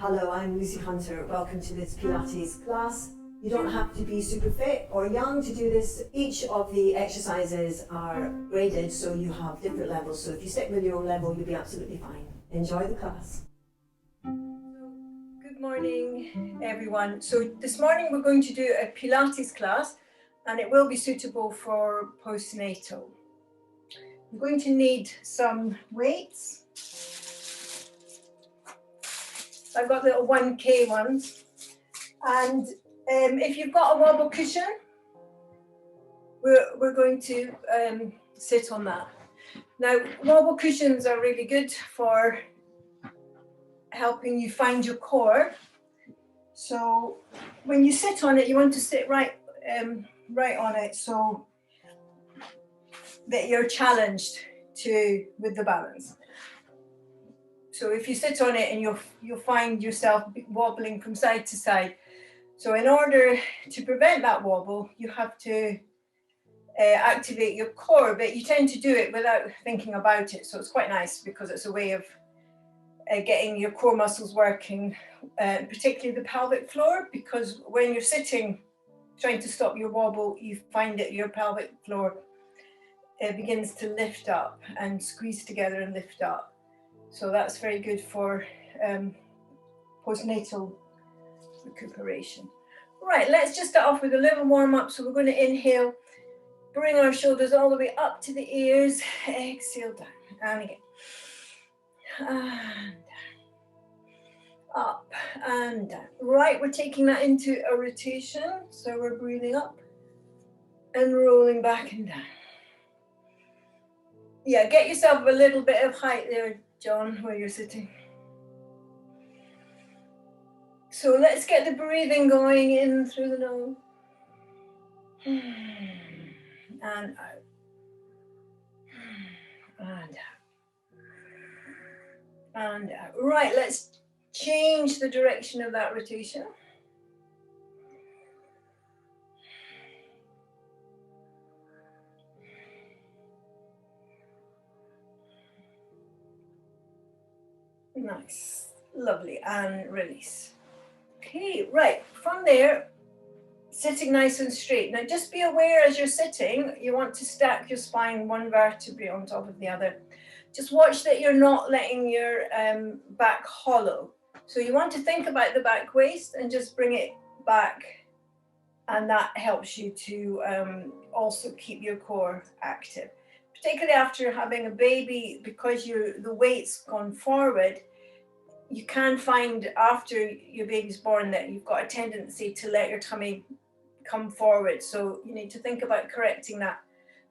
Hello, I'm Lucy Hunter. Welcome to this Pilates class. You don't have to be super fit or young to do this. Each of the exercises are graded, so you have different levels. So if you stick with your own level, you'll be absolutely fine. Enjoy the class. Good morning, everyone. So this morning we're going to do a Pilates class, and it will be suitable for postnatal. You're going to need some weights. I've got little 1K ones, and if you've got a wobble cushion, we're going to sit on that. Now, wobble cushions are really good for helping you find your core. So when you sit on it, you want to sit right on it so that you're challenged with the balance. So if you sit on it and you'll find yourself wobbling from side to side. So in order to prevent that wobble, you have to activate your core, but you tend to do it without thinking about it. So it's quite nice because it's a way of getting your core muscles working, particularly the pelvic floor, because when you're sitting trying to stop your wobble, you find that your pelvic floor begins to lift up and squeeze together and lift up. So that's very good for postnatal recuperation. Right, let's just start off with a little warm up. So we're going to inhale, bring our shoulders all the way up to the ears, exhale down, and again. And up and down. Right, we're taking that into a rotation. So we're breathing up and rolling back and down. Yeah, get yourself a little bit of height there, John, where you're sitting. So let's get the breathing going in through the nose. And out. And out. And out. Right, let's change the direction of that rotation. Nice, lovely, and release. Okay, right, from there, sitting nice and straight. Now just be aware as you're sitting, you want to stack your spine one vertebrae on top of the other. Just watch that you're not letting your back hollow. So you want to think about the back waist and just bring it back, and that helps you to also keep your core active. Particularly after having a baby, because the weight's gone forward, you can find after your baby's born that you've got a tendency to let your tummy come forward. So you need to think about correcting that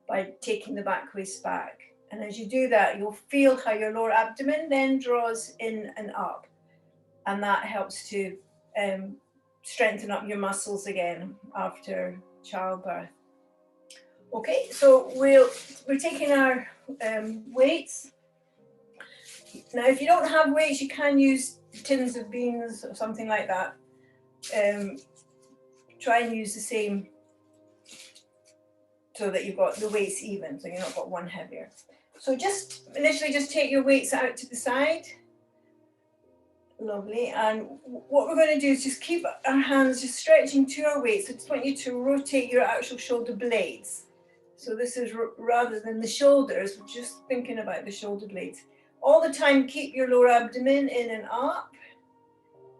by taking the back waist back. And as you do that, you'll feel how your lower abdomen then draws in and up. And that helps to strengthen up your muscles again after childbirth. Okay, so we're taking our weights. Now, if you don't have weights, you can use tins of beans or something like that. Try and use the same so that you've got the weights even, so you've not got one heavier. So just initially just take your weights out to the side. Lovely. And what we're going to do is just keep our hands just stretching to our weights. I just want you to rotate your actual shoulder blades. So this is rather than the shoulders, we're just thinking about the shoulder blades. All the time, keep your lower abdomen in and up.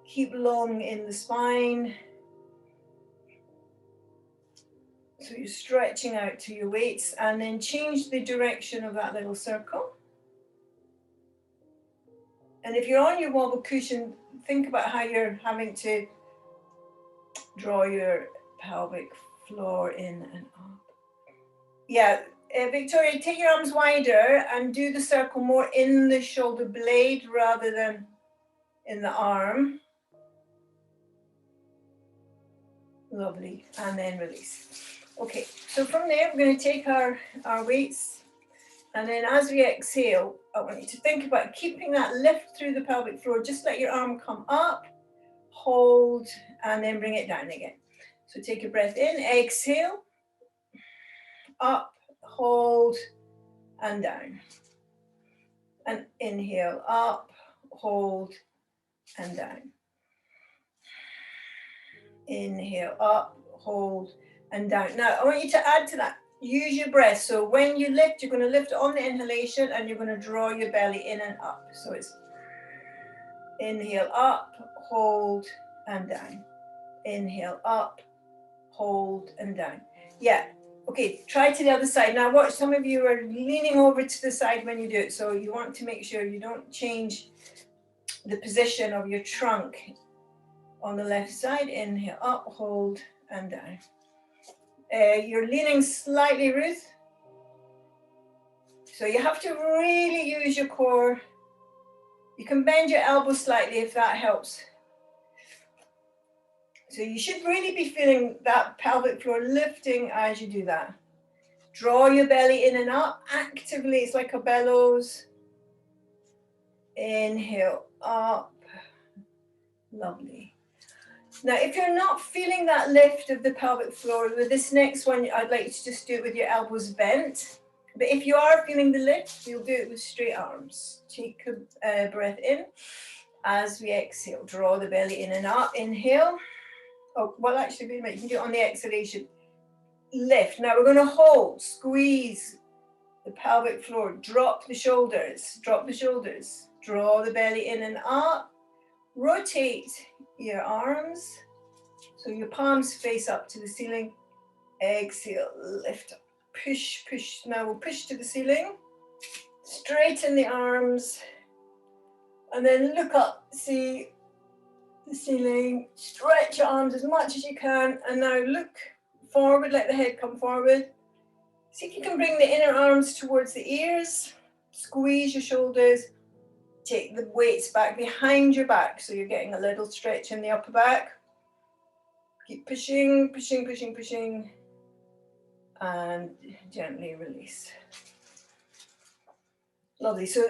Keep long in the spine. So you're stretching out to your weights, and then change the direction of that little circle. And if you're on your wobble cushion, think about how you're having to draw your pelvic floor in and up. Yeah, Victoria, take your arms wider and do the circle more in the shoulder blade rather than in the arm. Lovely, and then release. Okay, so from there, we're going to take our weights, and then as we exhale, I want you to think about keeping that lift through the pelvic floor. Just let your arm come up, hold, and then bring it down again. So take a breath in, exhale, up, hold, and down. And inhale, up, hold, and down. Inhale, up, hold, and down. Now, I want you to add to that. Use your breath. So when you lift, you're going to lift on the inhalation and you're going to draw your belly in and up. So it's inhale, up, hold, and down. Inhale, up, hold, and down. Yeah. Okay, try to the other side. Now watch, some of you are leaning over to the side when you do it. So you want to make sure you don't change the position of your trunk on the left side. Inhale, up, hold, and down. You're leaning slightly, Ruth. So you have to really use your core. You can bend your elbows slightly if that helps. So you should really be feeling that pelvic floor lifting as you do that. Draw your belly in and up actively. It's like a bellows. Inhale, up. Lovely. Now, if you're not feeling that lift of the pelvic floor, with this next one, I'd like you to just do it with your elbows bent. But if you are feeling the lift, you'll do it with straight arms. Take a breath in. As we exhale, draw the belly in and up. Inhale. Oh, well, actually, wait a minute. You can do it on the exhalation. Lift. Now, we're going to hold, squeeze the pelvic floor. Drop the shoulders. Drop the shoulders. Draw the belly in and up. Rotate your arms. So your palms face up to the ceiling. Exhale, lift up. Push, push. Now we'll push to the ceiling. Straighten the arms. And then look up, see the ceiling. Stretch your arms as much as you can. And now look forward, let the head come forward. See if you can bring the inner arms towards the ears. Squeeze your shoulders. Take the weights back behind your back. So you're getting a little stretch in the upper back. Keep pushing, pushing, pushing, pushing. And gently release. Lovely. So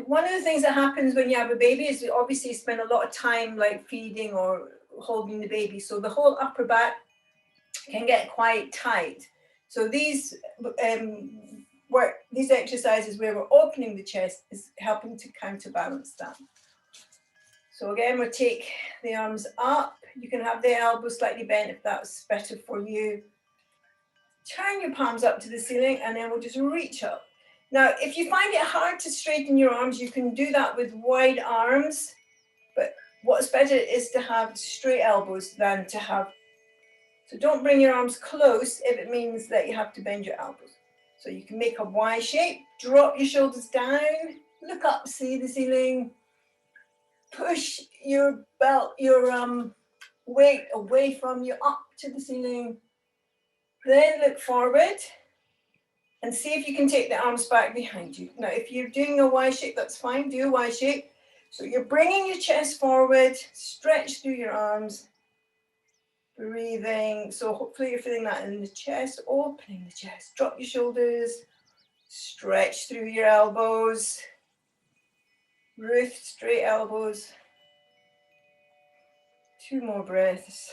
one of the things that happens when you have a baby is you obviously spend a lot of time like feeding or holding the baby. So the whole upper back can get quite tight. So these exercises where we're opening the chest is helping to counterbalance that. So again, we'll take the arms up. You can have the elbows slightly bent if that's better for you. Turn your palms up to the ceiling and then we'll just reach up. Now, if you find it hard to straighten your arms, you can do that with wide arms. But what's better is to have straight elbows than to have. So don't bring your arms close if it means that you have to bend your elbows. So you can make a Y shape, drop your shoulders down, look up, see the ceiling. Push your weight away from you up to the ceiling. Then look forward and see if you can take the arms back behind you. Now, if you're doing a Y shape, that's fine, do a Y shape. So you're bringing your chest forward, stretch through your arms, breathing. So hopefully you're feeling that in the chest, opening the chest. Drop your shoulders, stretch through your elbows. Ruth, straight elbows. 2 more breaths.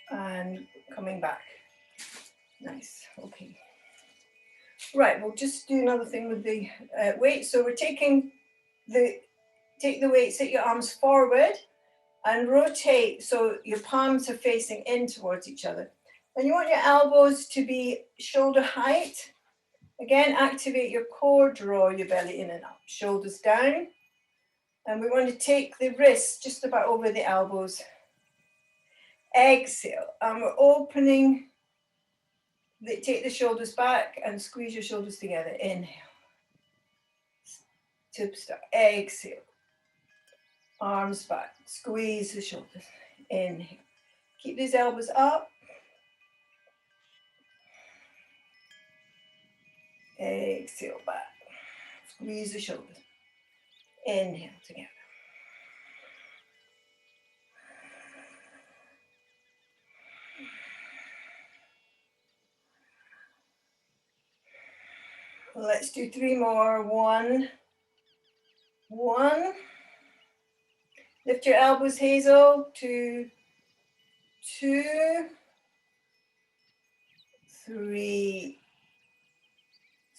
And coming back. Nice, okay. Right, we'll just do another thing with the weight. So we're taking take the weight, sit your arms forward and rotate so your palms are facing in towards each other. And you want your elbows to be shoulder height. Again, activate your core, draw your belly in and up, shoulders down. And we want to take the wrists just about over the elbows. Exhale, and we're opening. Take the shoulders back and squeeze your shoulders together. Inhale. Tip start. Exhale. Arms back. Squeeze the shoulders. Inhale. Keep these elbows up. Exhale back. Squeeze the shoulders. Inhale together. Let's do 3 more. 1. Lift your elbows, Hazel. 2. 2. 3.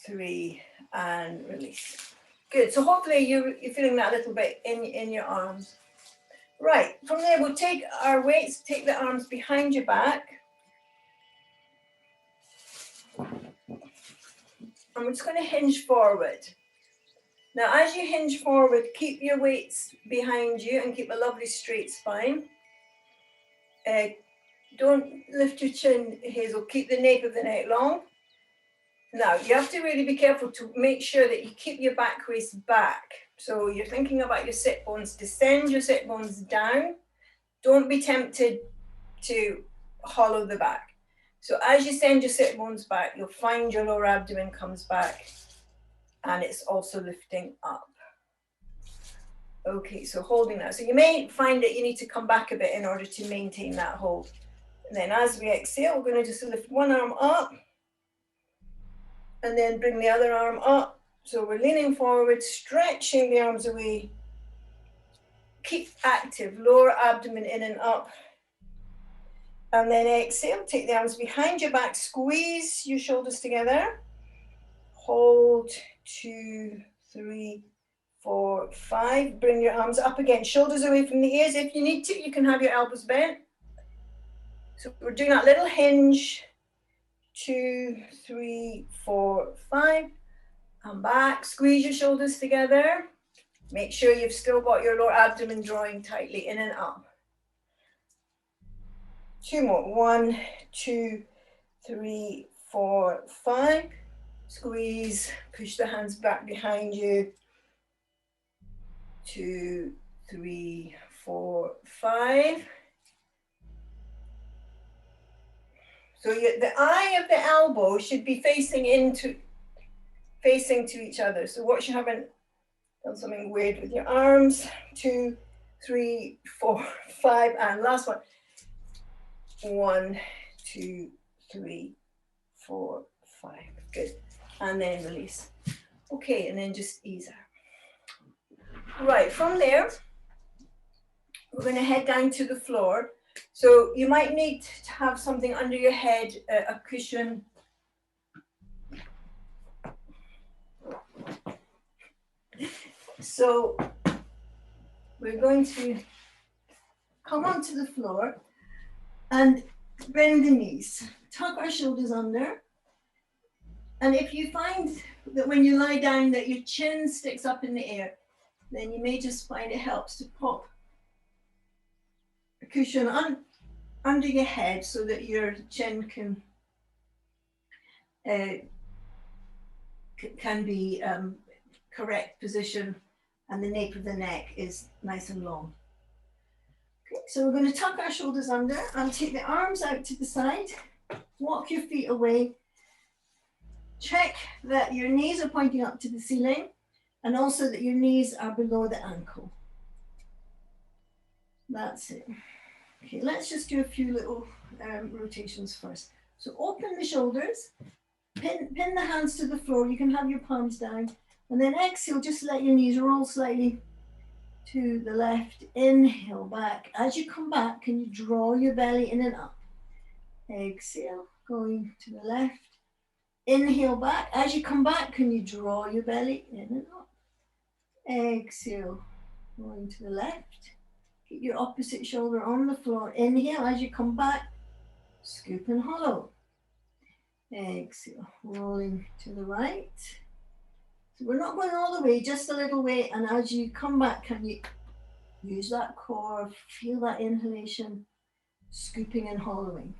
3. And release. Good. So hopefully you're feeling that a little bit in your arms. Right. From there, we'll take our weights, take the arms behind your back. And we're just going to hinge forward. Now, as you hinge forward, keep your weights behind you and keep a lovely straight spine. Don't lift your chin, Hazel. Keep the nape of the neck long. Now, you have to really be careful to make sure that you keep your back waist back. So you're thinking about your sit bones. Descend your sit bones down. Don't be tempted to hollow the back. So as you send your sit bones back, you'll find your lower abdomen comes back and it's also lifting up. Okay, so holding that. So you may find that you need to come back a bit in order to maintain that hold. And then as we exhale, we're going to just lift one arm up and then bring the other arm up. So we're leaning forward, stretching the arms away. Keep active, lower abdomen in and up. And then exhale, take the arms behind your back, squeeze your shoulders together. Hold, 2, 3, 4, 5. Bring your arms up again, shoulders away from the ears. If you need to, you can have your elbows bent. So we're doing that little hinge. 2, 3, 4, 5. And back, squeeze your shoulders together. Make sure you've still got your lower abdomen drawing tightly in and up. 2 more. 1, 2, 3, 4, 5. Squeeze, push the hands back behind you. 2, 3, 4, 5. So the eye of the elbow should be facing to each other. So watch you haven't done something weird with your arms. 2, 3, 4, 5, and last one. 1, 2, 3, 4, 5. Good. And then release. Okay, and then just ease out. Right, from there, we're going to head down to the floor. So you might need to have something under your head, a cushion. So we're going to come onto the floor and bend the knees. Tuck our shoulders under. And if you find that when you lie down that your chin sticks up in the air, then you may just find it helps to pop a cushion under your head so that your chin can be correct position and the nape of the neck is nice and long. Okay, so we're going to tuck our shoulders under and take the arms out to the side. Walk your feet away. Check that your knees are pointing up to the ceiling and also that your knees are below the ankle. That's it. Okay, let's just do a few little rotations first. So open the shoulders, pin the hands to the floor. You can have your palms down. And then exhale, just let your knees roll slightly to the left. Inhale back. As you come back, can you draw your belly in and up? Exhale, going to the left. Inhale back. As you come back, can you draw your belly in and up? Exhale, going to the left. Keep your opposite shoulder on the floor. Inhale, as you come back, scoop and hollow. Exhale, rolling to the right. So we're not going all the way, just a little way. And as you come back, can you use that core, feel that inhalation, scooping and hollowing.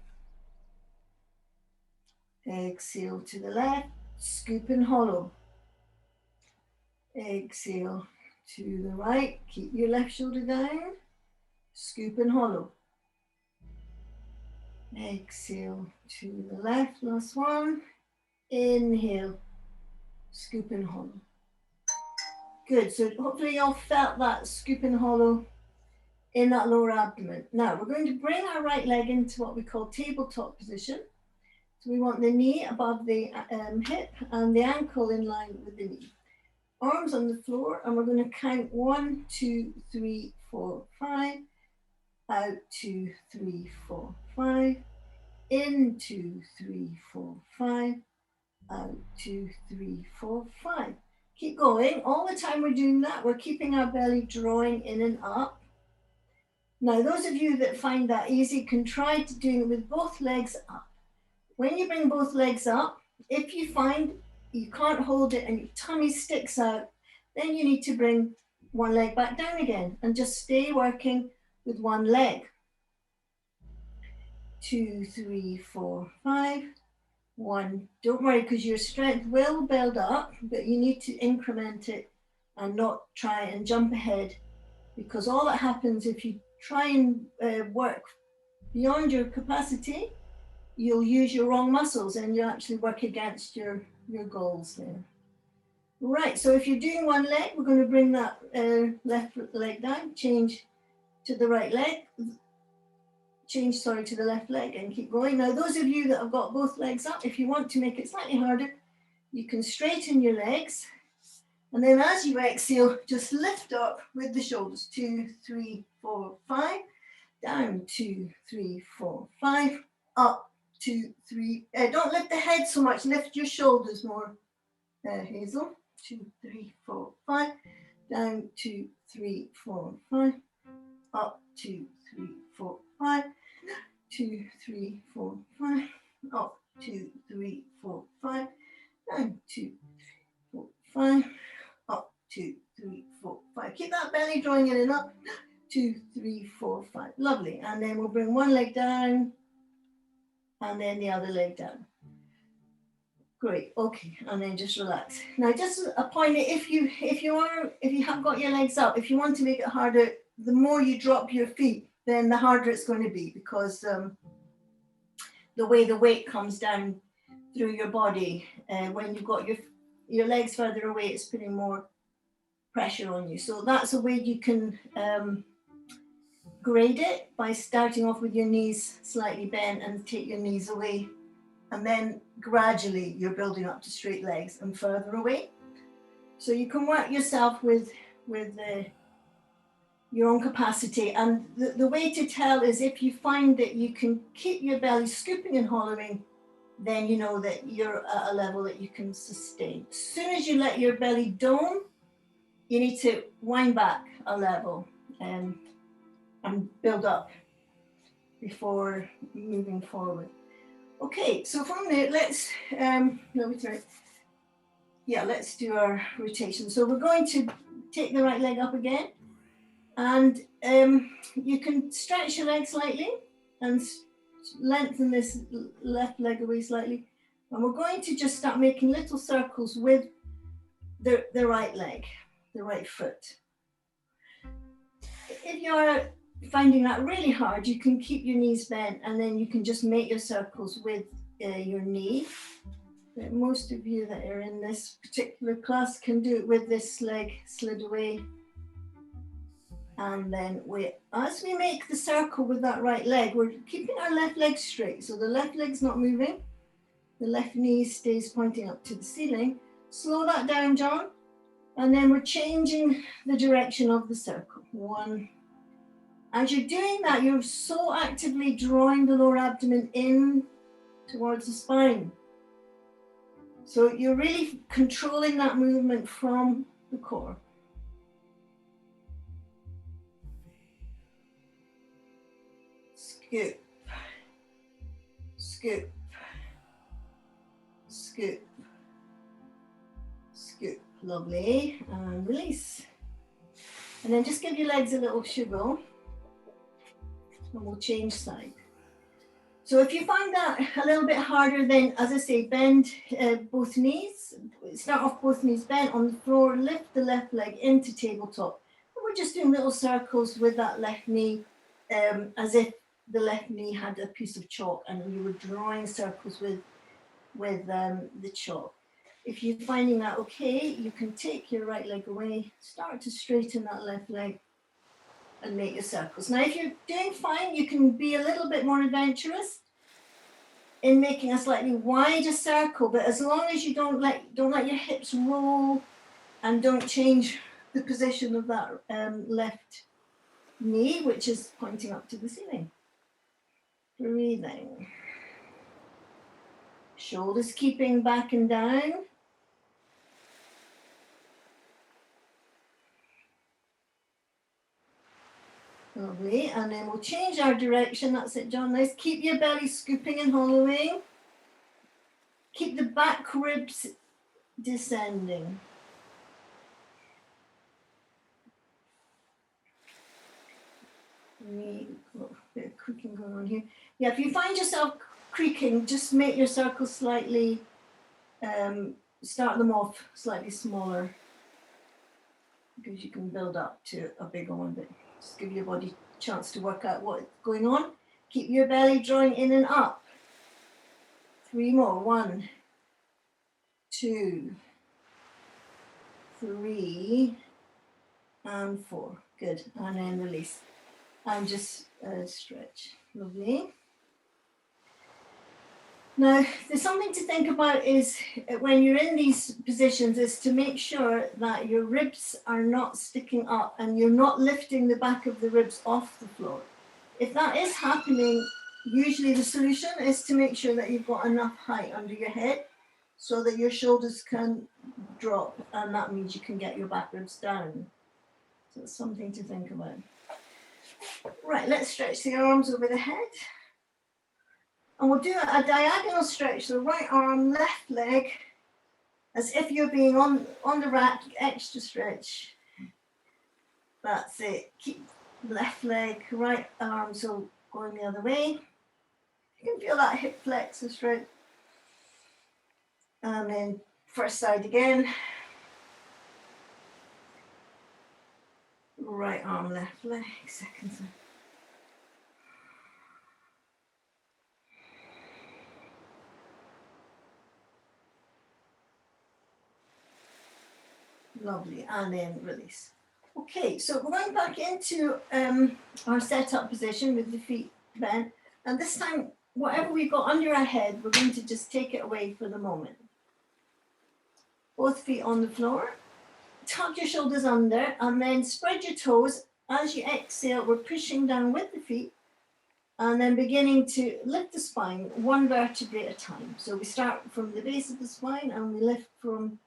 Exhale to the left, scoop and hollow. Exhale to the right, keep your left shoulder down, scoop and hollow. Exhale to the left, last one. Inhale, scoop and hollow. Good, so hopefully you all felt that scoop and hollow in that lower abdomen. Now we're going to bring our right leg into what we call tabletop position. So we want the knee above the hip and the ankle in line with the knee. Arms on the floor, and we're going to count 1, 2, 3, 4, 5. Out, 2, 3, 4, 5. In, 2, 3, 4, 5. Out, 2, 3, 4, 5. Keep going. All the time we're doing that, we're keeping our belly drawing in and up. Now, those of you that find that easy can try to do it with both legs up. When you bring both legs up, if you find you can't hold it and your tummy sticks out, then you need to bring one leg back down again and just stay working with one leg. 2, 3, 4, 5. 1. Don't worry, because your strength will build up, but you need to increment it and not try and jump ahead, because all that happens if you try and work beyond your capacity, you'll use your wrong muscles and you actually work against your goals there. Right, so if you're doing one leg, we're going to bring that left leg down, change to the right leg, to the left leg and keep going. Now, those of you that have got both legs up, if you want to make it slightly harder, you can straighten your legs. And then as you exhale, just lift up with the shoulders. 2, 3, 4, 5. Down, 2, 3, 4, 5. Up, 2, 3. Don't lift the head so much. Lift your shoulders more, Hazel. 2, 3, 4, 5. Down, 2, 3, 4, 5. Up, 2, 3, 4, 5. 2, 3, 4, 5. Up, 2, 3, 4, 5. Down, 2, 3, 4, 5. Up, 2, 3, 4, 5. Keep that belly drawing in and up. 2, 3, 4, 5. Lovely. And then we'll bring one leg down and then the other leg down. Great. Okay. And then just relax. Now, just a point: if you have got your legs up, if you want to make it harder, the more you drop your feet, then the harder it's going to be, because the way the weight comes down through your body, when you've got your legs further away, it's putting more pressure on you. So that's a way you can grade it, by starting off with your knees slightly bent and take your knees away, and then gradually you're building up to straight legs and further away. So you can work yourself with your own capacity. And the way to tell is, if you find that you can keep your belly scooping and hollowing, then you know that you're at a level that you can sustain. As soon as you let your belly dome, you need to wind back a level and build up before moving forward. Okay, so from there, let's do our rotation. So we're going to take the right leg up again, and you can stretch your leg slightly and lengthen this left leg away slightly. And we're going to just start making little circles with the right leg, the right foot. If you're finding that really hard, you can keep your knees bent, and then you can just make your circles with your knee. But most of you that are in this particular class can do it with this leg slid away. And then as we make the circle with that right leg, we're keeping our left leg straight. So the left leg's not moving. The left knee stays pointing up to the ceiling. Slow that down, John. And then we're changing the direction of the circle. 1. As you're doing that, you're so actively drawing the lower abdomen in towards the spine. So you're really controlling that movement from the core. Scoop, scoop, scoop, scoop. Lovely. And release. And then just give your legs a little shiggle, and we'll change side. So if you find that a little bit harder, then, as I say, bend both knees. Start off both knees bent on the floor, lift the left leg into tabletop. And we're just doing little circles with that left knee, as if the left knee had a piece of chalk and you were drawing circles with the chalk. If you're finding that okay, you can take your right leg away, start to straighten that left leg and make your circles. Now, if you're doing fine, you can be a little bit more adventurous in making a slightly wider circle, but as long as you don't let your hips roll and don't change the position of that left knee, which is pointing up to the ceiling. Breathing. Shoulders keeping back and down. Lovely. And then we'll change our direction. That's it, John. Nice. Keep your belly scooping and hollowing. Keep the back ribs descending. A bit of creaking going on here. Yeah, if you find yourself creaking, just make your circles slightly, start them off slightly smaller, because you can build up to a bigger one, but just give your body a chance to work out what's going on. Keep your belly drawing in and up. 3 more. 1, 2, 3, and 4. Good. And then release. And just stretch. Lovely. Now, there's something to think about is when you're in these positions is to make sure that your ribs are not sticking up and you're not lifting the back of the ribs off the floor. If that is happening, usually the solution is to make sure that you've got enough height under your head so that your shoulders can drop, and that means you can get your back ribs down. So it's something to think about. Right, let's stretch the arms over the head. And we'll do a diagonal stretch, so right arm, left leg, as if you're being on the rack, extra stretch. That's it. Keep left leg, right arm, so going the other way. You can feel that hip flexor stretch. And then first side again. Right arm, left leg, second side. Lovely, and then release. Okay, so we're going back into our setup position with the feet bent, and this time, whatever we've got under our head, we're going to just take it away for the moment. Both feet on the floor, tuck your shoulders under, and then spread your toes. As you exhale, we're pushing down with the feet, and then beginning to lift the spine, 1 vertebrae at a time. So we start from the base of the spine, and we lift from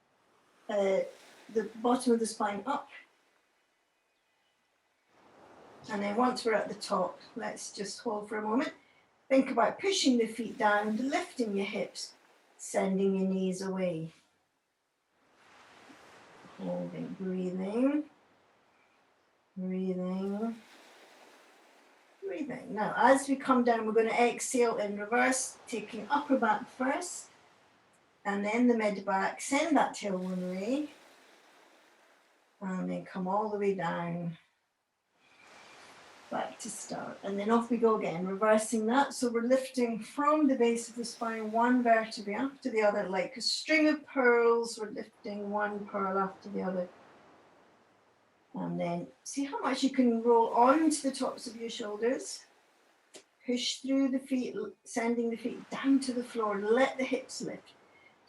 the bottom of the spine up, and then once we're at the top, let's just hold for a moment. Think about pushing the feet down, lifting your hips, sending your knees away. Holding, breathing, breathing, breathing. Now, as we come down, we're going to exhale in reverse, taking upper back first, and then the mid back. Send that tailbone away. And then come all the way down, back to start. And then off we go again, reversing that. So we're lifting from the base of the spine, 1 vertebrae after the other, like a string of pearls. We're lifting 1 pearl after the other. And then see how much you can roll onto the tops of your shoulders. Push through the feet, sending the feet down to the floor. Let the hips lift.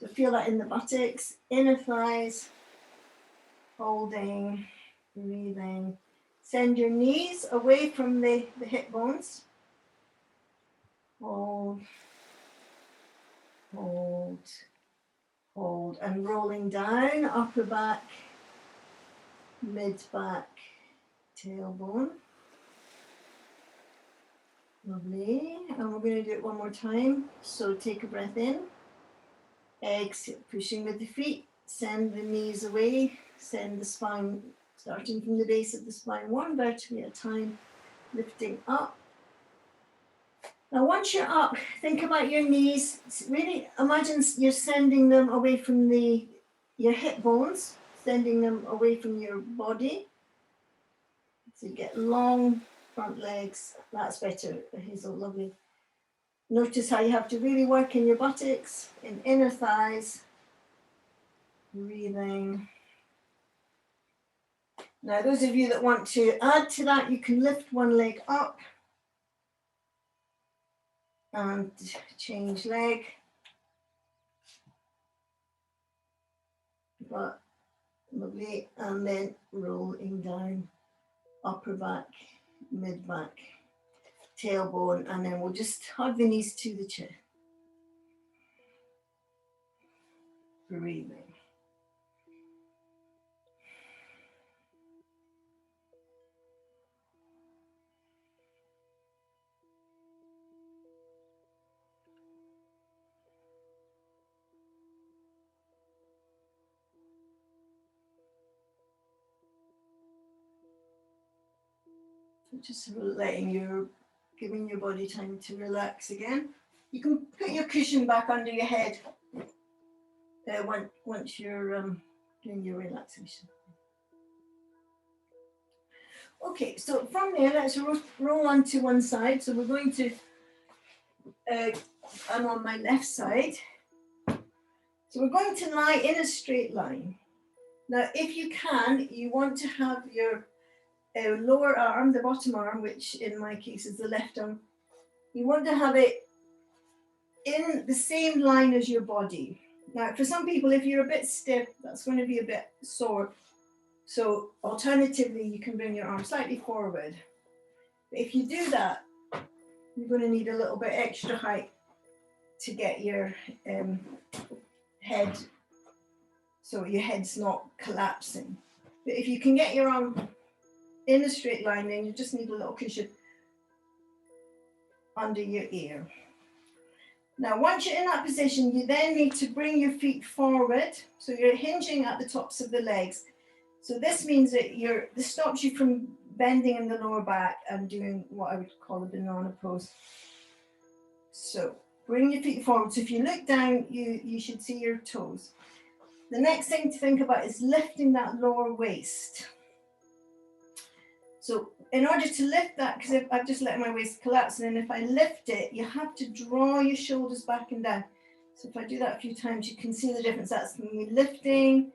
So feel that in the buttocks, inner thighs. Holding, breathing. Send your knees away from the hip bones. Hold, hold, hold. And rolling down, upper back, mid back, tailbone. Lovely. And we're going to do it one more time. So take a breath in. Exhale, pushing with the feet. Send the knees away. Send the spine, starting from the base of the spine, 1 vertebrae at a time, lifting up. Now, once you're up, think about your knees. Really imagine you're sending them away from your hip bones, sending them away from your body. So you get long front legs. That's better, Hazel, lovely. Notice how you have to really work in your buttocks, in inner thighs. Breathing. Now, those of you that want to add to that, you can lift 1 leg up and change leg. But lovely, and then rolling down, upper back, mid back, tailbone, and then we'll just hug the knees to the chair. Breathing. So just giving your body time to relax again. You can put your cushion back under your head once you're doing your relaxation. Okay, so from there, let's roll onto one side. So we're going to, I'm on my left side. So we're going to lie in a straight line. Now, if you can, you want to have your lower arm, the bottom arm, which in my case is the left arm, you want to have it in the same line as your body. Now, for some people, if you're a bit stiff, that's going to be a bit sore. So alternatively, you can bring your arm slightly forward. But if you do that, you're going to need a little bit extra height to get your head, so your head's not collapsing. But if you can get your arm in a straight line, then you just need a little cushion under your ear. Now, once you're in that position, you then need to bring your feet forward. So you're hinging at the tops of the legs. So this means that this stops you from bending in the lower back and doing what I would call a banana pose. So bring your feet forward. So if you look down, you should see your toes. The next thing to think about is lifting that lower waist. So in order to lift that, because I've just let my waist collapse, and then if I lift it, you have to draw your shoulders back and down. So if I do that a few times, you can see the difference. That's me lifting,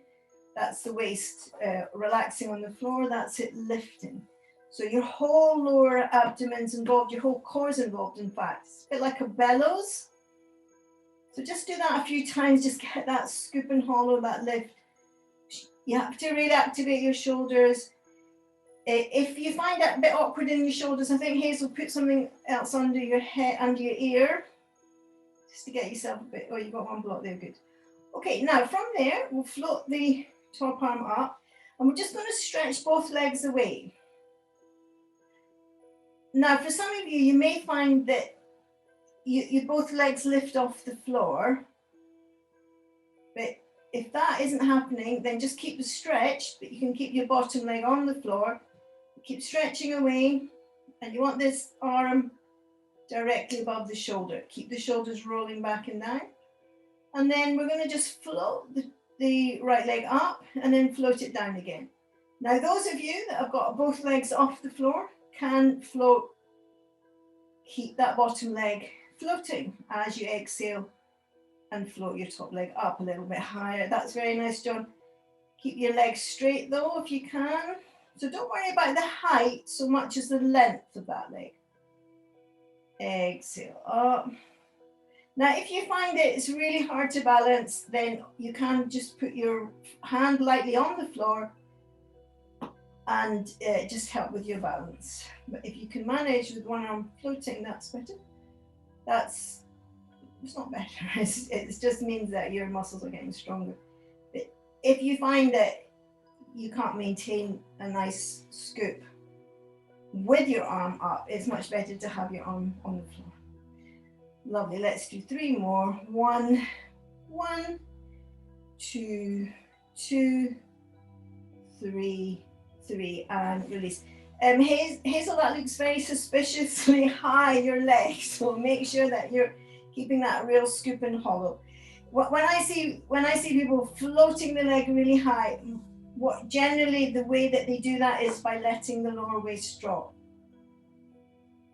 that's the waist relaxing on the floor, that's it lifting. So your whole lower abdomen's involved, your whole core's involved, in fact. It's a bit like a bellows. So just do that a few times, just get that scoop and hollow, that lift. You have to really activate your shoulders. If you find that a bit awkward in your shoulders, I think Hazel, put something else under your head, under your ear, just to get yourself a bit. Oh, you got one block there, good. Okay, now from there, we'll float the top arm up, and we're just going to stretch both legs away. Now, for some of you, you may find that you both legs lift off the floor, but if that isn't happening, then just keep the stretch, but you can keep your bottom leg on the floor. Keep stretching away, and you want this arm directly above the shoulder. Keep the shoulders rolling back and down. And then we're going to just float the right leg up and then float it down again. Now, those of you that have got both legs off the floor can float, keep that bottom leg floating as you exhale and float your top leg up a little bit higher. That's very nice, John. Keep your legs straight though, if you can. So don't worry about the height so much as the length of that leg. Exhale up. Now, if you find it's really hard to balance, then you can just put your hand lightly on the floor and just help with your balance. But if you can manage with one arm floating, that's better. It's not better. It just means that your muscles are getting stronger. But if you find that you can't maintain a nice scoop with your arm up, it's much better to have your arm on the floor. Lovely, let's do 3 more. 1, 2, 3, and release. Hazel, that looks very suspiciously high, your leg, so make sure that you're keeping that real scoop and hollow. When I see people floating the leg really high, generally the way that they do that is by letting the lower waist drop.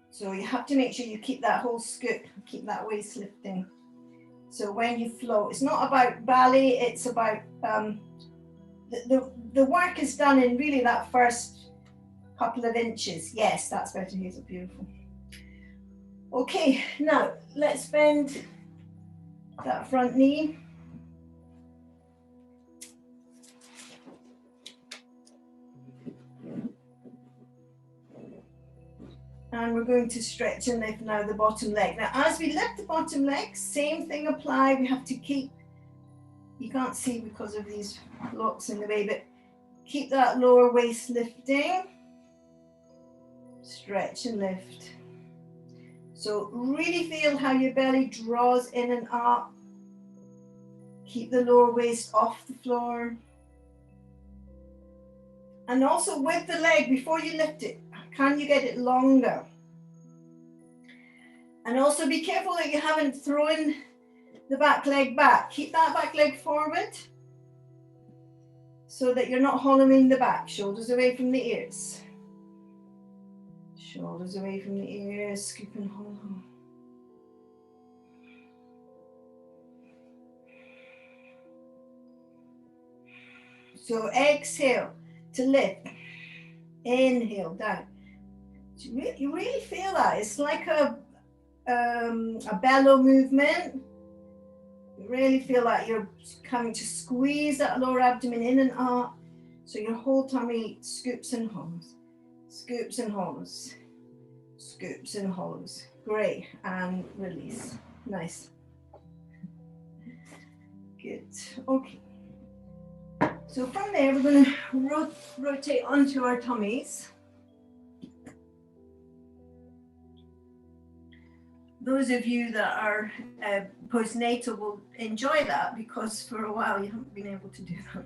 So you have to make sure you keep that whole scoop, keep that waist lifting. So when you float, it's not about ballet, it's about the work is done in really that first couple of inches. Yes, that's better, Hazel, beautiful. Okay, now let's bend that front knee. And we're going to stretch and lift now the bottom leg. Now, as we lift the bottom leg, same thing apply. We have to keep, you can't see because of these blocks in the way, but keep that lower waist lifting. Stretch and lift. So really feel how your belly draws in and up. Keep the lower waist off the floor. And also with the leg, before you lift it, Can you get it longer? And also be careful that you haven't thrown the back leg back. Keep that back leg forward so that you're not hollowing the back. Shoulders away from the ears. Shoulders away from the ears, scoop and hollow. So exhale to lift. Inhale down. You really feel that. It's like a bellow movement. You really feel like you're coming to squeeze that lower abdomen in and up. So your whole tummy scoops and hollows. Scoops and hollows. Scoops and hollows. Great. And release. Nice. Good. Okay. So from there, we're going to rotate onto our tummies. Those of you that are postnatal will enjoy that because for a while you haven't been able to do that.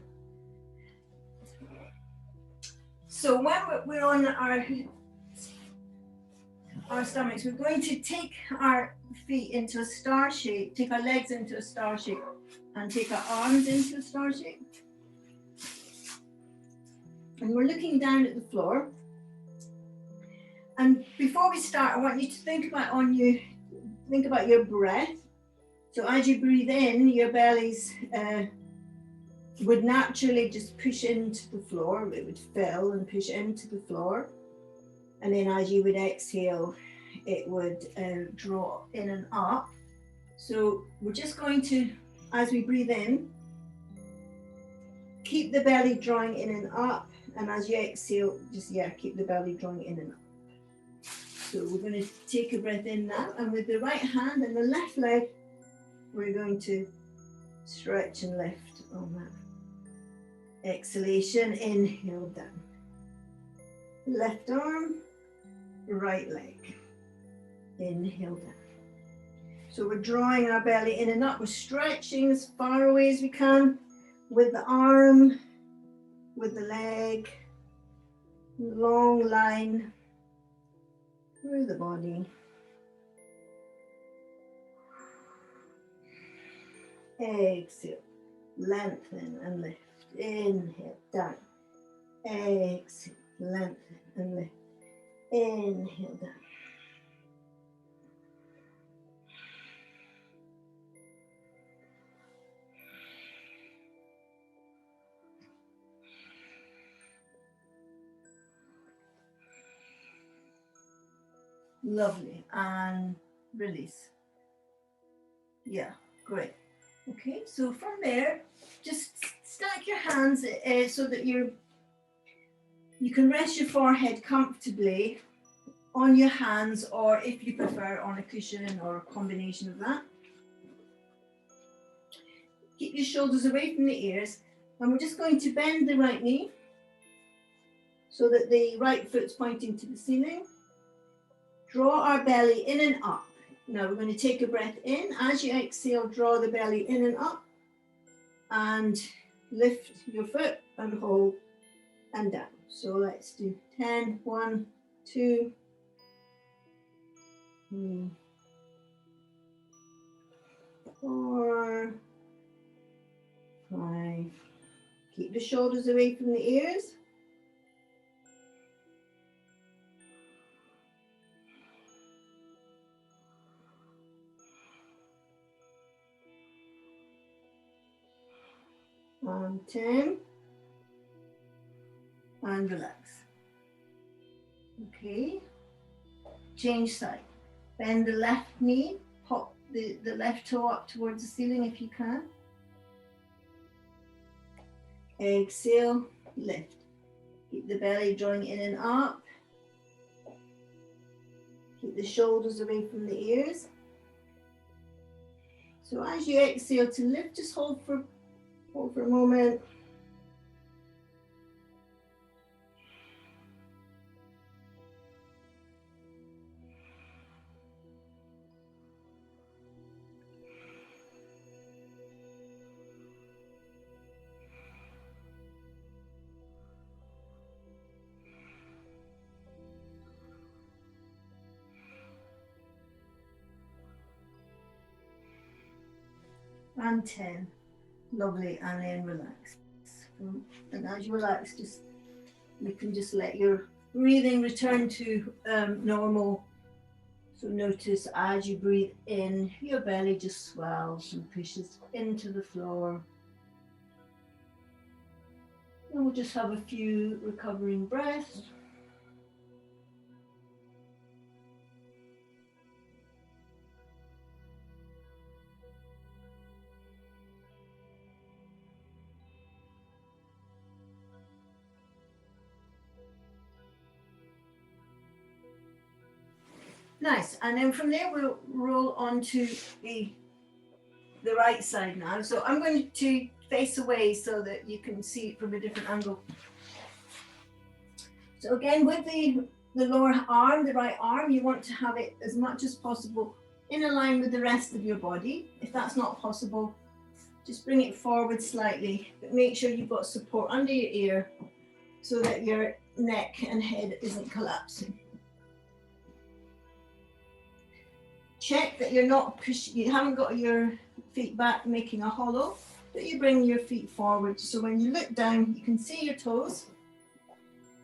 So when we're on our stomachs, we're going to take our feet into a star shape, take our legs into a star shape, and take our arms into a star shape. And we're looking down at the floor. And before we start, I want you to think about your breath. So as you breathe in, your bellies would naturally just push into the floor. It would fill and push into the floor. And then as you would exhale, it would draw in and up. So we're just going to, as we breathe in, keep the belly drawing in and up. And as you exhale, just, keep the belly drawing in and up. So we're going to take a breath in now, and with the right hand and the left leg, we're going to stretch and lift on that. Exhalation, inhale down. Left arm, right leg. Inhale down. So we're drawing our belly in and up. We're stretching as far away as we can with the arm, with the leg, long line through the body. Exhale, lengthen and lift. Inhale, down. Exhale, lengthen and lift. Inhale, down. Lovely, and release. Yeah, great. Okay, so from there, just stack your hands so that you can rest your forehead comfortably on your hands, or if you prefer, on a cushion or a combination of that. Keep your shoulders away from the ears, and we're just going to bend the right knee so that the right foot's pointing to the ceiling. Draw our belly in and up. Now we're going to take a breath in. As you exhale, draw the belly in and up, and lift your foot and hold and down. So let's do 10, 1, 2, 3, 4, 5. Keep the shoulders away from the ears. And 10, and relax. Okay, change side. Bend the left knee, pop the left toe up towards the ceiling if you can. Exhale, lift. Keep the belly drawing in and up. Keep the shoulders away from the ears. So as you exhale to lift, just hold for a moment. and 10. Lovely, and then relax. And as you relax, you can just let your breathing return to normal. So notice as you breathe in, your belly just swells and pushes into the floor. And we'll just have a few recovering breaths. Nice, and then from there we'll roll on to the right side now. So I'm going to face away so that you can see it from a different angle. So again, with the lower arm, the right arm, you want to have it as much as possible in a line with the rest of your body. If that's not possible, just bring it forward slightly, but make sure you've got support under your ear so that your neck and head isn't collapsing. Check that you're not you haven't got your feet back making a hollow, but you bring your feet forward. So when you look down, you can see your toes.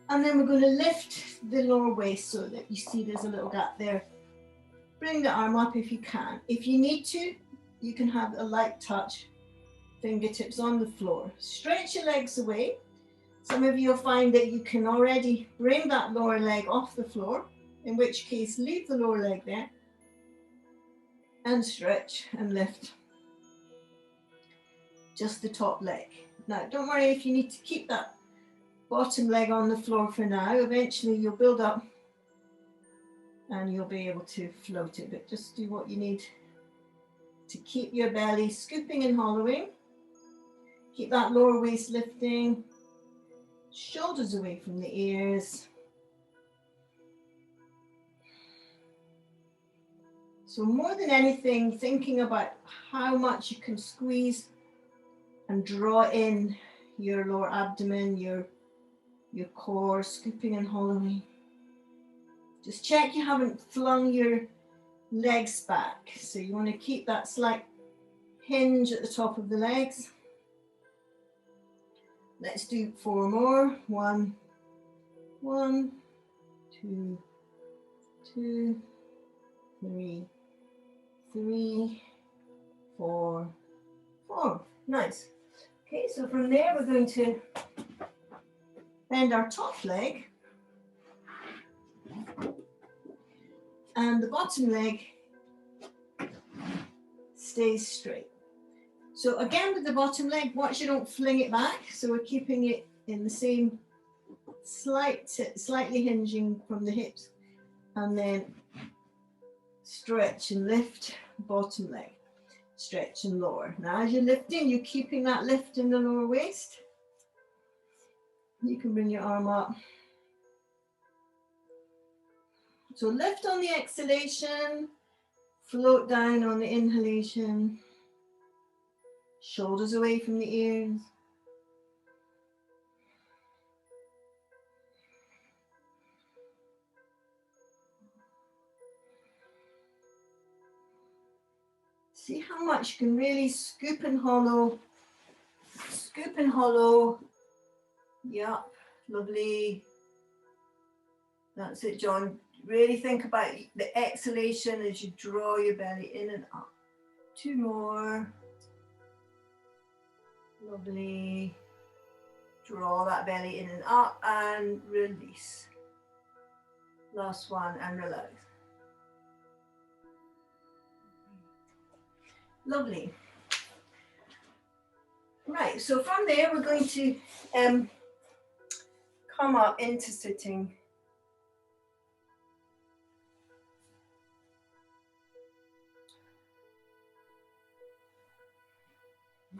And then we're going to lift the lower waist so that you see there's a little gap there. Bring the arm up if you can. If you need to, you can have a light touch, fingertips on the floor. Stretch your legs away. Some of you will find that you can already bring that lower leg off the floor, in which case leave the lower leg there. And stretch and lift just the top leg. Now, don't worry if you need to keep that bottom leg on the floor for now. Eventually you'll build up and you'll be able to float it, but just do what you need to keep your belly scooping and hollowing. Keep that lower waist lifting, shoulders away from the ears. So more than anything, thinking about how much you can squeeze and draw in your lower abdomen, your core, scooping and hollowing. Just check you haven't flung your legs back. So you want to keep that slight hinge at the top of the legs. Let's do 4 more. 1, 2, 2, 3, 3, 4, 4. Nice. Okay, so from there we're going to bend our top leg and the bottom leg stays straight. So again with the bottom leg, watch you don't fling it back. So we're keeping it in the same slightly hinging from the hips, and then stretch and lift, bottom leg, stretch and lower. Now as you're lifting, you're keeping that lift in the lower waist. You can bring your arm up. So lift on the exhalation, float down on the inhalation, shoulders away from the ears. See how much you can really scoop and hollow. Scoop and hollow. Yep, lovely. That's it, John. Really think about the exhalation as you draw your belly in and up. 2 more. Lovely. Draw that belly in and up and release. Last one and relax. Lovely. Right, so from there we're going to come up into sitting.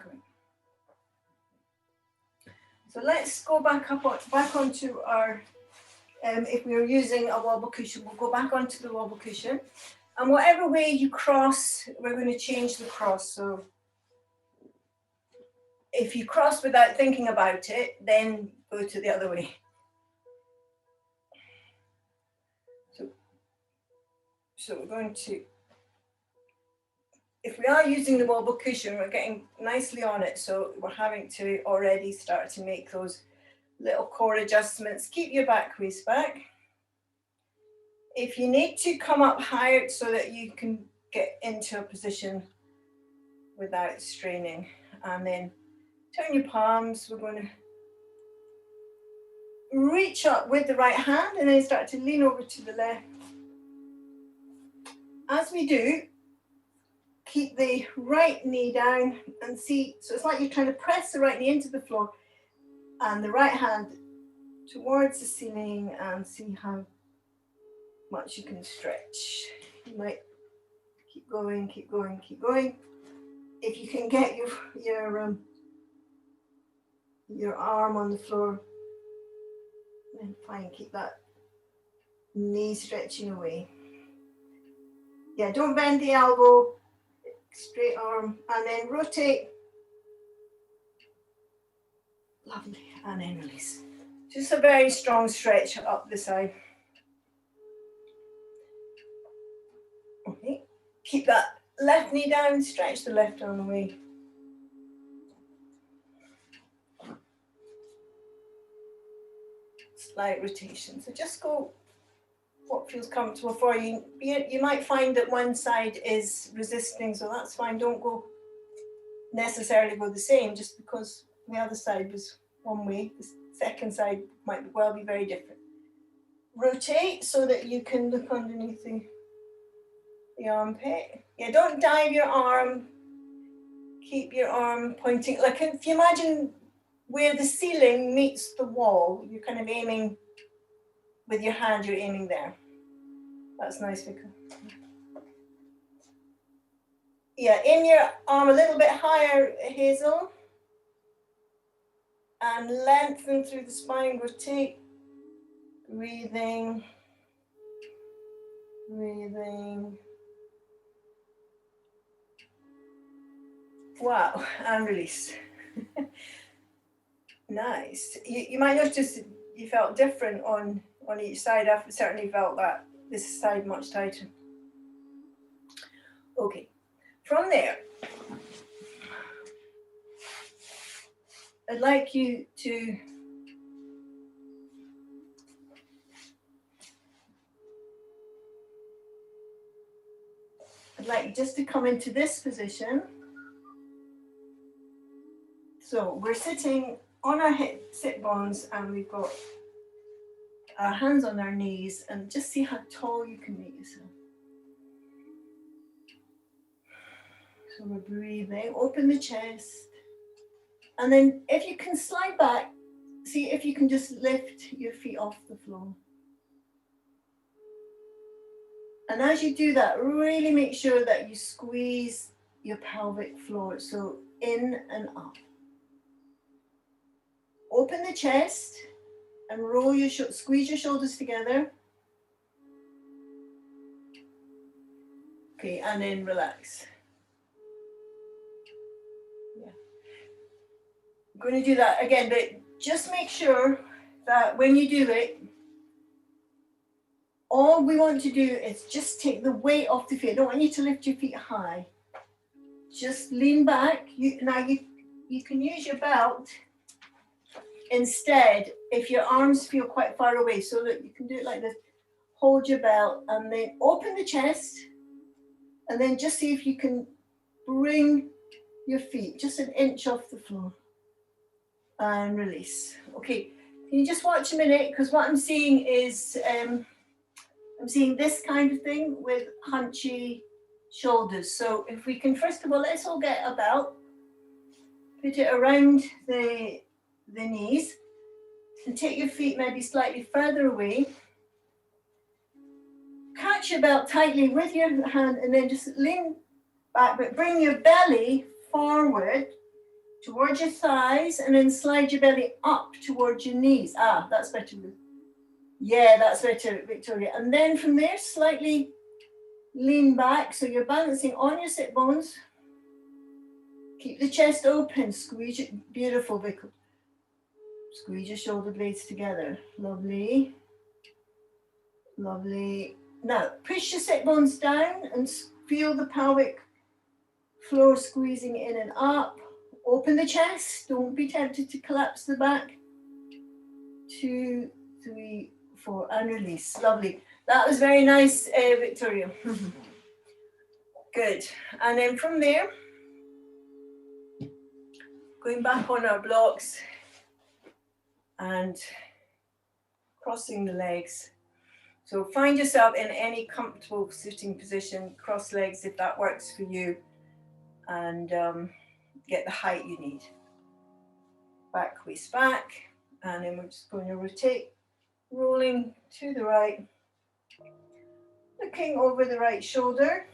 Okay. So let's go back onto our, if we are using a wobble cushion, we'll go back onto the wobble cushion. And whatever way you cross, we're going to change the cross. So if you cross without thinking about it, then go to the other way. So we're going to if we are using the wobble cushion, we're getting nicely on it, so we're having to already start to make those little core adjustments. Keep your back waist back. If you need to, come up higher so that you can get into a position without straining. And then turn your palms. We're going to reach up with the right hand and then start to lean over to the left. As we do, keep the right knee down and see, so it's like you're trying to press the right knee into the floor and the right hand towards the ceiling, and see how much you can stretch. You might keep going, keep going, keep going. If you can get your arm on the floor, then fine, keep that knee stretching away. Yeah, don't bend the elbow, straight arm, and then rotate. Lovely, and then release. Just a very strong stretch up the side. Okay, keep that left knee down, stretch the left arm away. Slight rotation, so just go what feels comfortable for you. You might find that one side is resisting, so that's fine. Don't go necessarily go the same just because the other side was one way. The second side might well be very different. Rotate so that you can look underneath the armpit. Yeah, don't dive your arm. Keep your arm pointing. Like if you imagine where the ceiling meets the wall, you're kind of aiming with your hand, you're aiming there. That's nice, Vika. Yeah, aim your arm a little bit higher, Hazel. And lengthen through the spine, rotate. Breathing. Breathing. Wow, and release. Nice. You might notice you felt different on each side. I've certainly felt that this side much tighter. Okay, from there, I'd like you to just to come into this position. So we're sitting on our sit bones and we've got our hands on our knees, and just see how tall you can make yourself. So we're breathing, open the chest. And then if you can slide back, see if you can just lift your feet off the floor. And as you do that, really make sure that you squeeze your pelvic floor. So in and up. Open the chest and roll your squeeze your shoulders together. Okay, and then relax. Yeah. I'm going to do that again, but just make sure that when you do it, all we want to do is just take the weight off the feet. I don't want you to lift your feet high. Just lean back. Now you can use your belt instead if your arms feel quite far away. So look, you can do it like this. Hold your belt and then open the chest, and then just see if you can bring your feet just an inch off the floor and release. Okay, can you just watch a minute, because what I'm seeing is I'm seeing this kind of thing with hunchy shoulders. So if we can, first of all, let's all get a belt, put it around the knees, and take your feet maybe slightly further away. Catch your belt tightly with your hand and then just lean back, but bring your belly forward towards your thighs and then slide your belly up towards your knees. Ah, that's better. Yeah, that's better, Victoria. And then from there, slightly lean back. So you're balancing on your sit bones. Keep the chest open. Squeeze it. Beautiful, Vic. Squeeze your shoulder blades together. Lovely. Lovely. Now, push your sit bones down and feel the pelvic Floor squeezing in and up. Open the chest. Don't be tempted to collapse the back. 2, 3, 4, and release. Lovely. That was very nice, Victoria. Good. And then from there, going back on our blocks and crossing the legs. So find yourself in any comfortable sitting position, cross legs if that works for you, and get the height you need. Back, waist back, and then we're just going to rotate, rolling to the right, looking over the right shoulder,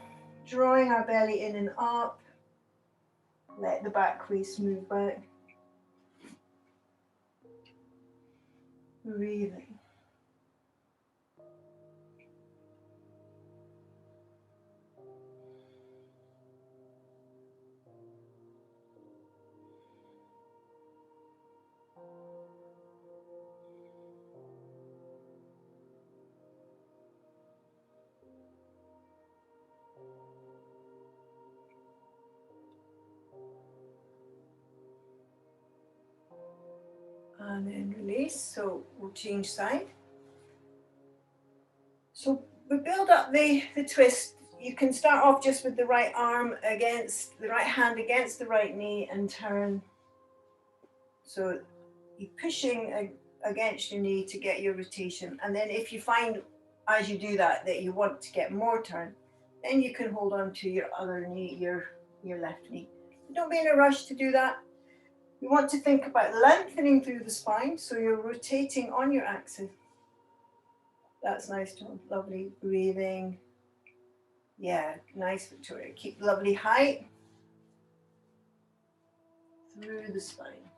drawing our belly in and up, let the back waist move back, breathing. And then release, so we'll change side. So we build up the twist. You can start off just with the right arm against, the right hand against the right knee and turn. So you're pushing against your knee to get your rotation. And then if you find as you do that you want to get more turn, then you can hold on to your other knee, your left knee. But don't be in a rush to do that. You want to think about lengthening through the spine, so you're rotating on your axis. That's nice, Tom. Lovely. Breathing. Yeah, nice, Victoria. Keep lovely height through the spine.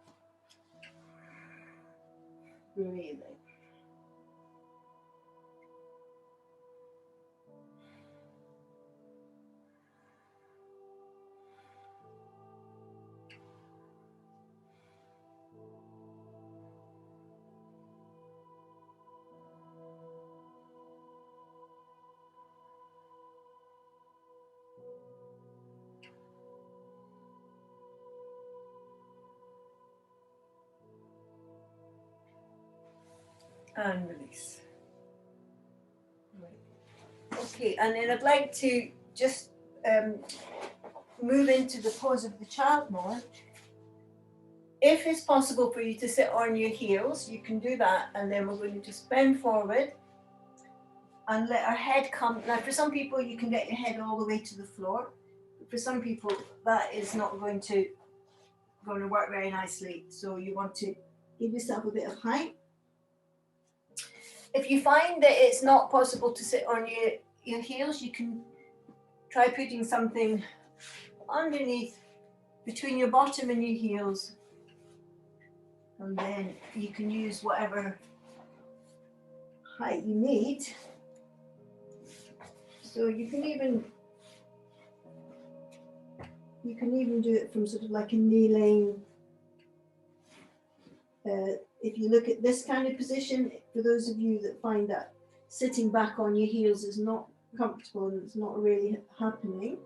Breathing. And release. Right. Okay, and then I'd like to just move into the pose of the child more. If it's possible for you to sit on your heels, you can do that, and then we're going to just bend forward and let our head come. Now, for some people, you can get your head all the way to the floor. But for some people, that is not going to work very nicely. So you want to give yourself a bit of height. If you find that it's not possible to sit on your heels, you can try putting something underneath between your bottom and your heels. And then you can use whatever height you need. So you can even do it from sort of like a kneeling. If you look at this kind of position, for those of you that find that sitting back on your heels is not comfortable and it's not really happening,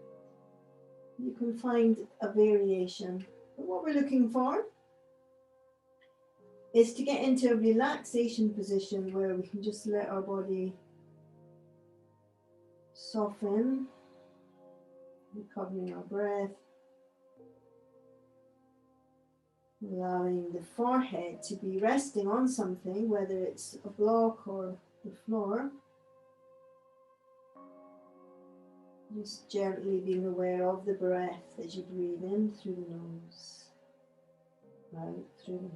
you can find a variation. But what we're looking for is to get into a relaxation position where we can just let our body soften, recovering our breath. Allowing the forehead to be resting on something, whether it's a block or the floor. Just gently being aware of the breath as you breathe in through the nose, out through the nose.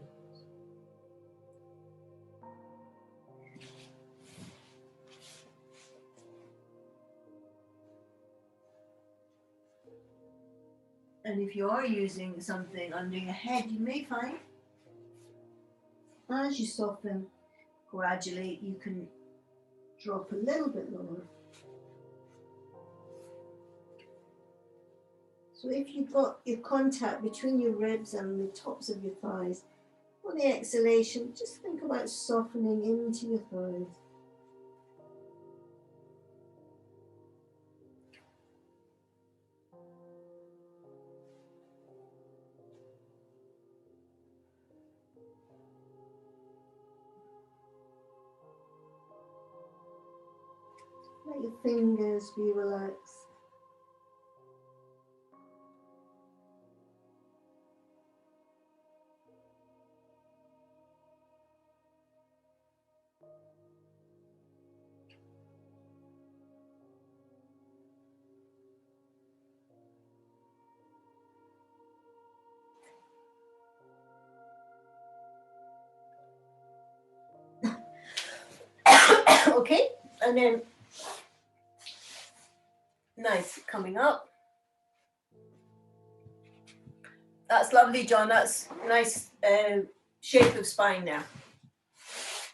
And if you are using something under your head, you may find as you soften gradually, you can drop a little bit lower. So if you've got your contact between your ribs and the tops of your thighs, on the exhalation, just think about softening into your thighs. Let your fingers be relaxed. Okay, and then nice, coming up. That's lovely, John. That's nice shape of spine there.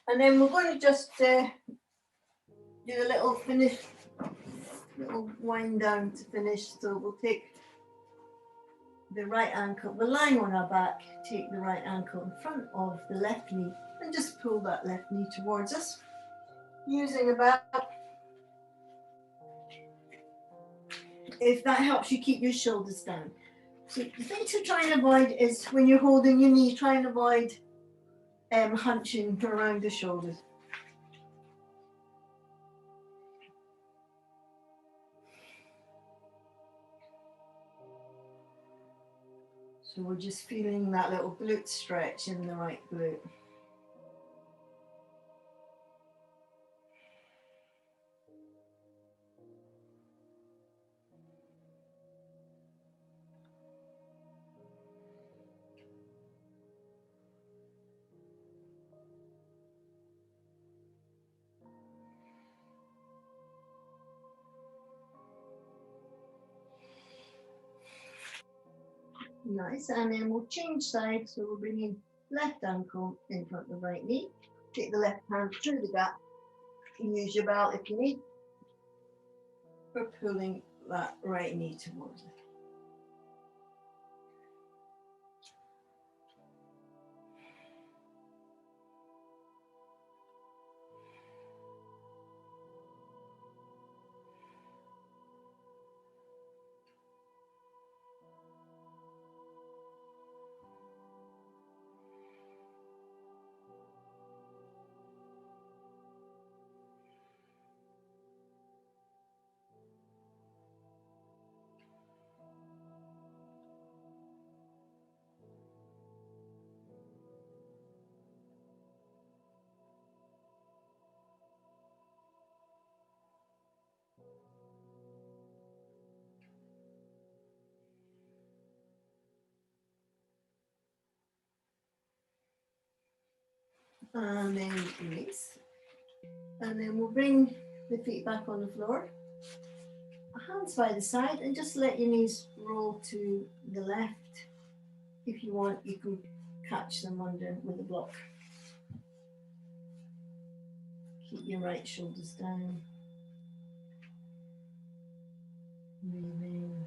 And then we're going to just do a little finish, little wind down to finish. So we'll take the right ankle, we're lying on our back, take the right ankle in front of the left knee and just pull that left knee towards us, using about, if that helps you keep your shoulders down. So the thing to try and avoid is when you're holding your knee, try and avoid hunching around the shoulders. So we're just feeling that little glute stretch in the right glute. Nice, and then we'll change sides. So we're bringing left ankle in front of the right knee. Take the left hand through the gap. Use your belt if you need. We're pulling that right knee towards it. And then release. And then we'll bring the feet back on the floor. Hands by the side and just let your knees roll to the left. If you want, you can catch them under with a block. Keep your right shoulders down. Breathing.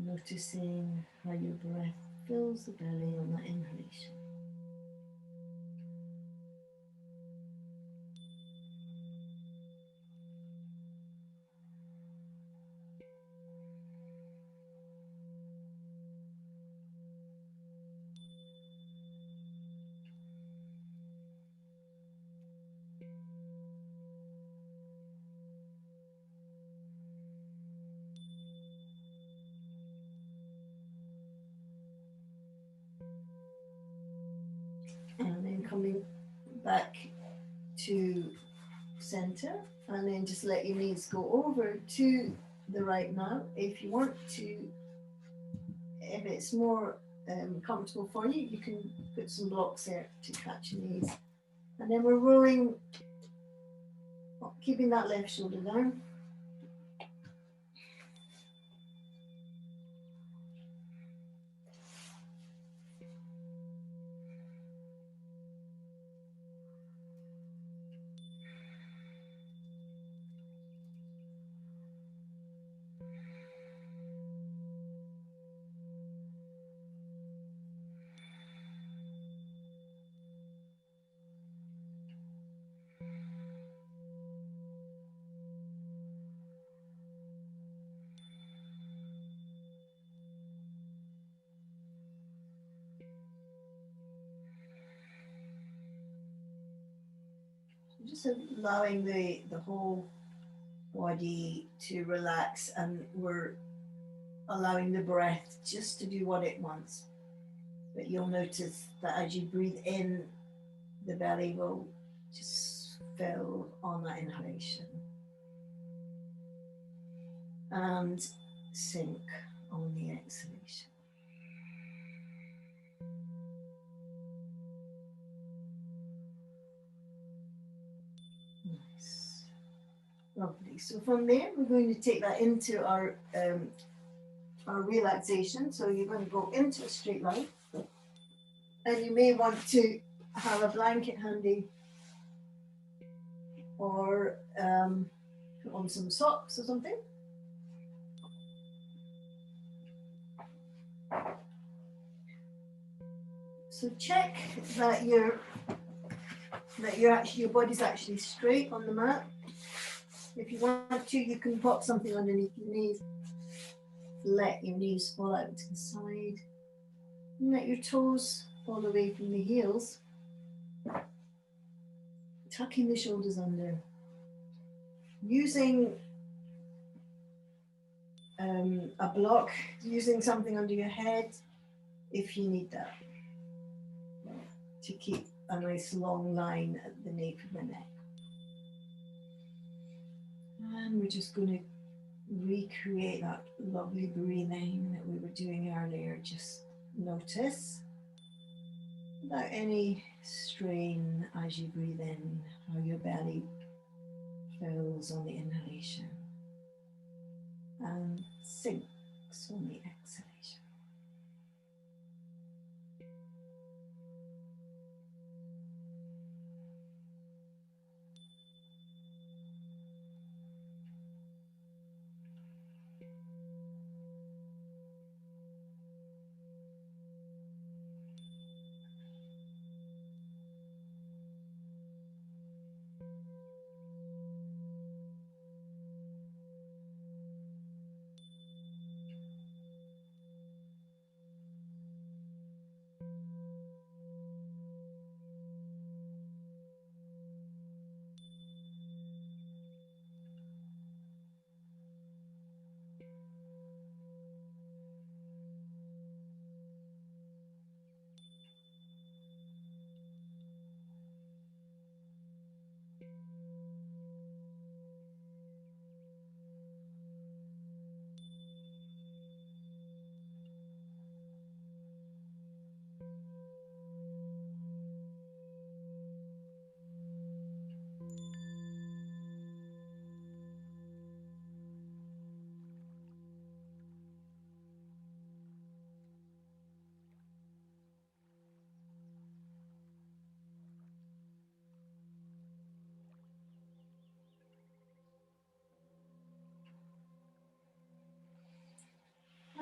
Noticing how your breath fills the belly on that inhalation. And then coming back to center, and then just let your knees go over to the right now. If you want to, if it's more comfortable for you, you can put some blocks there to catch your knees. And then we're rolling, keeping that left shoulder down. Just allowing the whole body to relax, and we're allowing the breath just to do what it wants. But you'll notice that as you breathe in, the belly will just fill on that inhalation and sink on the exhalation. Nice. Lovely. So from there, we're going to take that into our relaxation. So you're going to go into a straight line, and you may want to have a blanket handy, or put on some socks or something. So check that your body's actually straight on the mat. If you want to, you can pop something underneath your knees. Let your knees fall out to the side. And let your toes fall away from the heels. Tucking the shoulders under. Using a block, using something under your head if you need that, to keep a nice long line at the nape of the neck. And we're just going to recreate that lovely breathing that we were doing earlier. Just notice, without any strain as you breathe in, how your belly fills on the inhalation and sinks on the exhalation.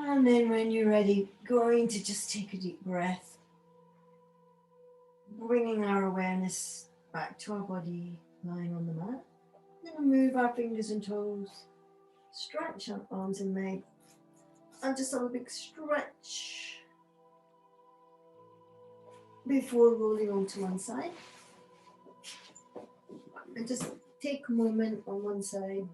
And then when you're ready, going to just take a deep breath, bringing our awareness back to our body lying on the mat. Then move our fingers and toes, stretch our arms and legs, and just have a big stretch before rolling onto one side. And just take a moment on one side.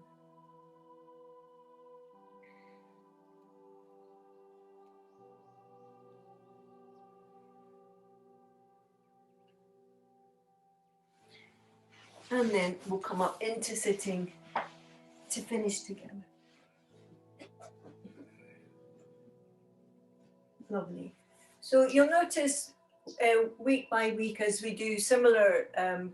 And then we'll come up into sitting to finish together. Lovely. So you'll notice week by week as we do similar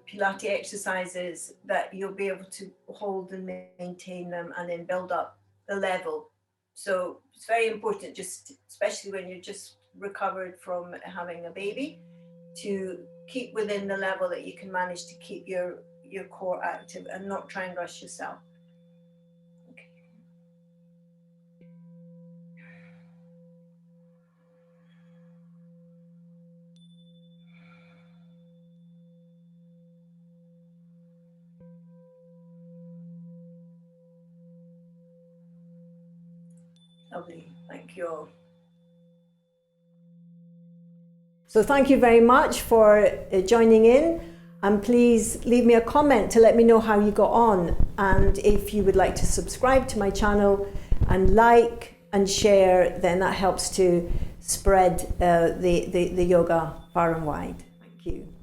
Pilates exercises that you'll be able to hold and maintain them and then build up the level. So it's very important, just especially when you're just recovered from having a baby, to keep within the level that you can manage to keep your core active and not try and rush yourself. Okay. Lovely, thank you all. So thank you very much for joining in. And please leave me a comment to let me know how you got on. And if you would like to subscribe to my channel and like and share, then that helps to spread the yoga far and wide. Thank you.